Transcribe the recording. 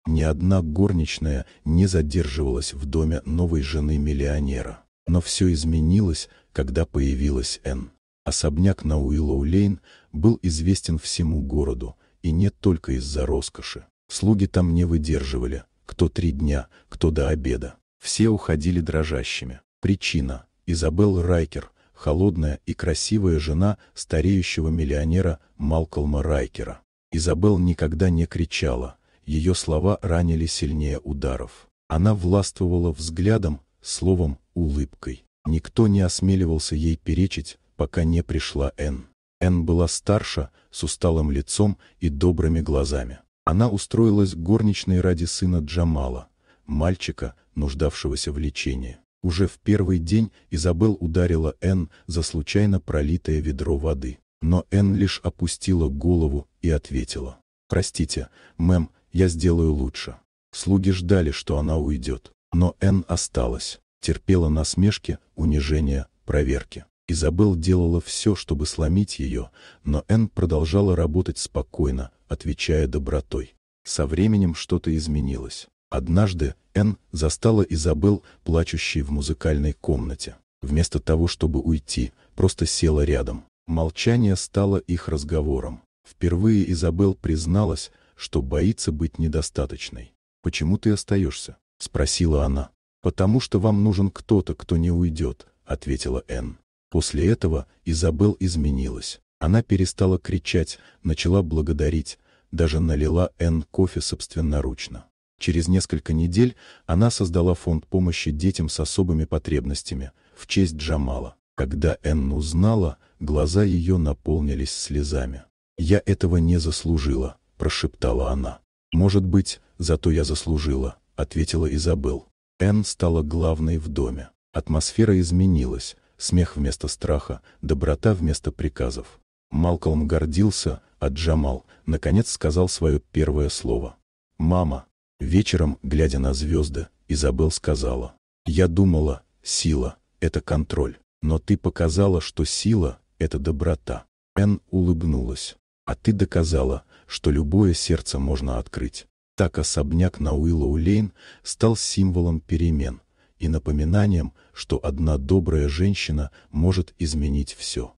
Ни одна горничная не задерживалась в доме новой жены миллионера. Но все изменилось, когда появилась Энн. Особняк на Уиллоу-Лейн был известен всему городу, и не только из-за роскоши. Слуги там не выдерживали, кто 3 дня, кто до обеда. Все уходили дрожащими. Причина – Изабелл Райкер, холодная и красивая жена стареющего миллионера Малкольма Райкера. Изабелл никогда не кричала, ее слова ранили сильнее ударов. Она властвовала взглядом, словом, улыбкой. Никто не осмеливался ей перечить, пока не пришла Энн. Энн была старше, с усталым лицом и добрыми глазами. Она устроилась горничной ради сына Джамала, мальчика, нуждавшегося в лечении. Уже в первый день Изабелл ударила Энн за случайно пролитое ведро воды. Но Энн лишь опустила голову и ответила: «Простите, мэм, я сделаю лучше». Слуги ждали, что она уйдет. Но Энн осталась, терпела насмешки, унижения, проверки. Изабелл делала все, чтобы сломить ее, но Энн продолжала работать спокойно, отвечая добротой. Со временем что-то изменилось. Однажды Энн застала Изабелл, плачущей в музыкальной комнате. Вместо того, чтобы уйти, просто села рядом. Молчание стало их разговором. Впервые Изабелл призналась, что боится быть недостаточной. «Почему ты остаешься?» — спросила она. «Потому что вам нужен кто-то, кто не уйдет», — ответила Энн. После этого Изабелл изменилась. Она перестала кричать, начала благодарить, даже налила Энн кофе собственноручно. Через несколько недель она создала фонд помощи детям с особыми потребностями в честь Джамала. Когда Энн узнала, глаза ее наполнились слезами. «Я этого не заслужила», — прошептала она. «Может быть, зато я заслужила», — ответила Изабелл. Энн стала главной в доме. Атмосфера изменилась. Смех вместо страха, доброта вместо приказов. Малкольм гордился, а Джамал, наконец, сказал свое первое слово. «Мама». Вечером, глядя на звезды, Изабелл сказала: «Я думала, сила — это контроль, но ты показала, что сила — это доброта». Энн улыбнулась. «А ты доказала, что любое сердце можно открыть». Так особняк на Уиллоу-Лейн стал символом перемен и напоминанием, что одна добрая женщина может изменить все.